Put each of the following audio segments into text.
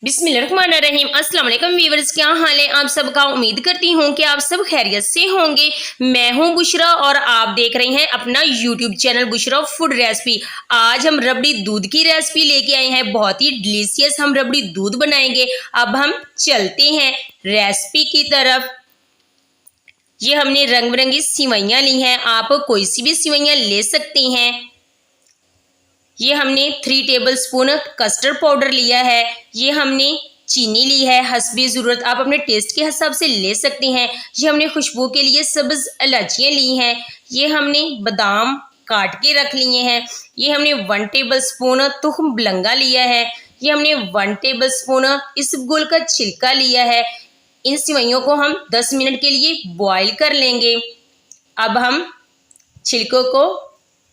बिस्मिल्लाहिर्रहमानिर्रहीम। अस्सलाम वालेकुम व्यूअर्स, क्या हाल है आप सबका। उम्मीद करती हूँ कि आप सब खैरियत से होंगे। मैं हूँ बुशरा और आप देख रहे हैं अपना YouTube channel Bushra food recipe. आज हम रबड़ी दूध की रेसिपी लेके आए हैं। बहुत ही डिलीशियस हम रबड़ी दूध बनाएंगे। अब हम चलते हैं रेसिपी की तरफ। ये हमने रंग बिरंगी सिवैयाँ ली हैं, आप कोई सी भी सिवैयाँ ले सकते हैं। ये हमने 3 टेबलस्पून कस्टर्ड पाउडर लिया है। ये हमने चीनी ली है हस्बे ज़रूरत, आप अपने टेस्ट के हिसाब से ले सकते हैं। ये हमने खुशबू के लिए सब्ज़ इलायचियाँ ली हैं। ये हमने बादाम काट के रख लिए हैं। ये हमने 1 टेबलस्पून तुख्म बलंगा लिया है। ये हमने 1 टेबलस्पून इसबगोल का छिलका लिया है। इन सिवैयों को हम 10 मिनट के लिए बॉईल कर लेंगे। अब हम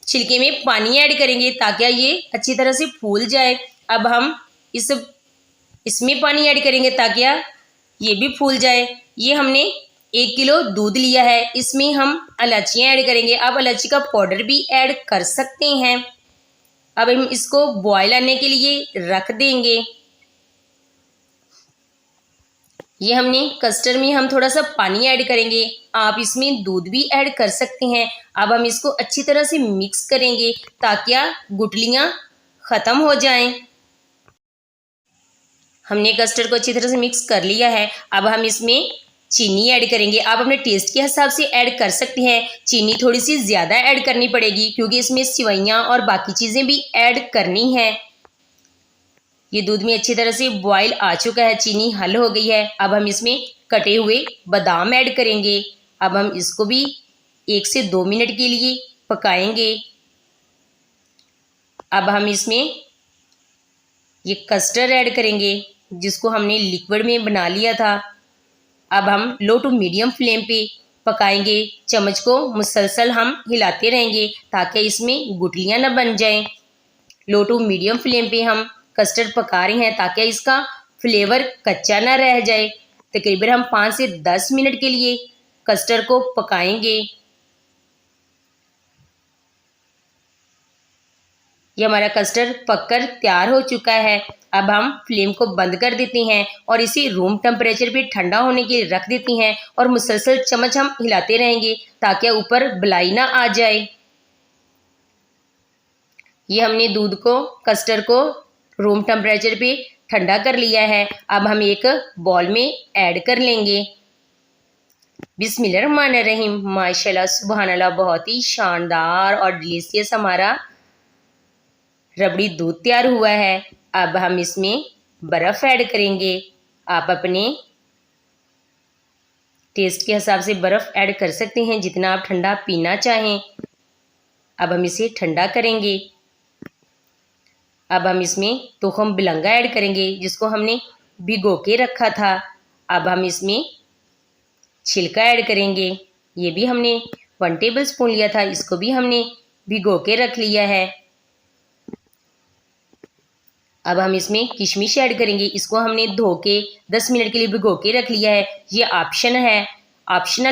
छिलके में पानी ऐड करेंगे ताकि ये अच्छी तरह से फूल जाए। अब हम इसमें पानी ऐड करेंगे ताकि ये भी फूल जाए। ये हमने 1 किलो दूध लिया है, इसमें हम इलायचियाँ ऐड करेंगे। आप इलायची का पाउडर भी ऐड कर सकते हैं। अब हम इसको बॉयल आने के लिए रख देंगे। ये हमने कस्टर्ड में हम थोड़ा सा पानी ऐड करेंगे, आप इसमें दूध भी ऐड कर सकते हैं। अब हम इसको अच्छी तरह से मिक्स करेंगे ताकि गुठलियाँ ख़त्म हो जाएं। हमने कस्टर्ड को अच्छी तरह से मिक्स कर लिया है। अब हम इसमें चीनी ऐड करेंगे, आप अपने टेस्ट के हिसाब से ऐड कर सकते हैं। चीनी थोड़ी सी ज़्यादा ऐड करनी पड़ेगी क्योंकि इसमें सिवैयाँ और बाकी चीज़ें भी ऐड करनी है। ये दूध में अच्छी तरह से बॉईल आ चुका है, चीनी हल हो गई है। अब हम इसमें कटे हुए बादाम ऐड करेंगे। अब हम इसको भी 1 से 2 मिनट के लिए पकाएंगे। अब हम इसमें ये कस्टर्ड ऐड करेंगे जिसको हमने लिक्विड में बना लिया था। अब हम लो टू मीडियम फ्लेम पे पकाएंगे। चम्मच को मुसलसल हम हिलाते रहेंगे ताकि इसमें गुठलियाँ न बन जाएं। लो टू मीडियम फ्लेम पे हम कस्टर्ड पका रहे हैं ताकि इसका फ्लेवर कच्चा ना रह जाए। तकरीबन हम 5 से 10 मिनट के लिए कस्टर्ड को पकाएंगे। ये हमारा कस्टर्ड पककर तैयार हो चुका है। अब हम फ्लेम को बंद कर देते हैं और इसे रूम टेम्परेचर पे ठंडा होने के लिए रख देते हैं और मुसलसल चम्मच हम हिलाते रहेंगे ताकि ऊपर बलाई ना आ जाए। ये हमने कस्टर्ड को रूम टेम्परेचर पे ठंडा कर लिया है। अब हम एक बॉल में ऐड कर लेंगे। बिस्मिल्लाहिर्रहमानिर्रहीम। माशाल्लाह सुबहानल्लाह, बहुत ही शानदार और डिलीशियस हमारा रबड़ी दूध तैयार हुआ है। अब हम इसमें बर्फ़ ऐड करेंगे, आप अपने टेस्ट के हिसाब से बर्फ़ ऐड कर सकते हैं जितना आप ठंडा पीना चाहें। अब हम इसे ठंडा करेंगे। अब हम इसमें तुख्म बिलंगा ऐड करेंगे जिसको हमने भिगो के रखा था। अब हम इसमें छिलका ऐड करेंगे, ये भी हमने 1 टेबलस्पून लिया था, इसको भी हमने भिगो के रख लिया है। अब हम इसमें किशमिश ऐड करेंगे, इसको हमने धो के 10 मिनट के लिए भिगो के रख लिया है। ये ऑप्शनल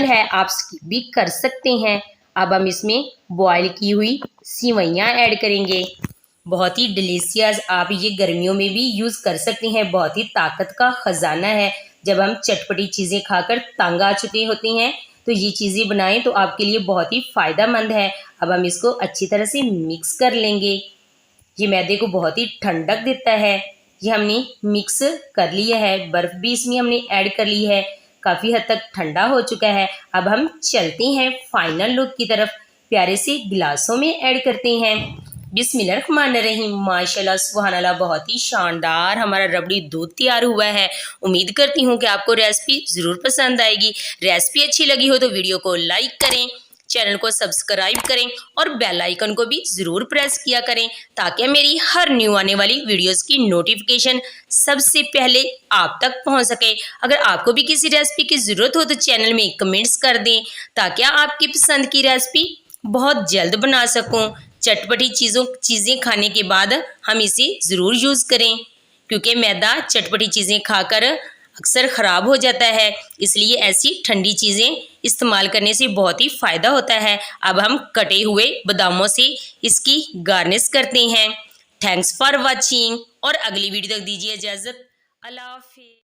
है, आप स्किप भी कर सकते हैं। अब हम इसमें बॉयल की हुई सिवैयाँ ऐड करेंगे। बहुत ही डिलीशियस, आप ये गर्मियों में भी यूज़ कर सकते हैं। बहुत ही ताकत का ख़जाना है। जब हम चटपटी चीज़ें खाकर तंग आ चुके होते हैं तो ये चीज़ें बनाएं तो आपके लिए बहुत ही फ़ायदेमंद है। अब हम इसको अच्छी तरह से मिक्स कर लेंगे। ये मैदे को बहुत ही ठंडक देता है। ये हमने मिक्स कर लिया है, बर्फ़ भी इसमें हमने ऐड कर ली है। काफ़ी हद तक ठंडा हो चुका है। अब हम चलते हैं फाइनल लुक की तरफ। प्यारे से गिलासों में ऐड करते हैं। बिस्मिल्लाहिर्रहमानिर्रहीम। माशाल्लाह सुबहानल्लाह, बहुत ही शानदार हमारा रबड़ी दूध तैयार हुआ है। उम्मीद करती हूँ कि आपको रेसिपी ज़रूर पसंद आएगी। रेसिपी अच्छी लगी हो तो वीडियो को लाइक करें, चैनल को सब्सक्राइब करें और बेल आइकन को भी ज़रूर प्रेस किया करें ताकि मेरी हर न्यू आने वाली वीडियोस की नोटिफिकेशन सबसे पहले आप तक पहुंच सके। अगर आपको भी किसी रेसिपी की ज़रूरत हो तो चैनल में कमेंट्स कर दें ताकि आपकी पसंद की रेसिपी बहुत जल्द बना सकूं। चटपटी चीज़ें खाने के बाद हम इसे ज़रूर यूज़ करें क्योंकि मैदा चटपटी चीज़ें खाकर अक्सर ख़राब हो जाता है, इसलिए ऐसी ठंडी चीज़ें इस्तेमाल करने से बहुत ही फ़ायदा होता है। अब हम कटे हुए बादामों से इसकी गार्निश करते हैं। थैंक्स फॉर वॉचिंग और अगली वीडियो तक दीजिए इजाज़त। अल्लाह हाफिज़।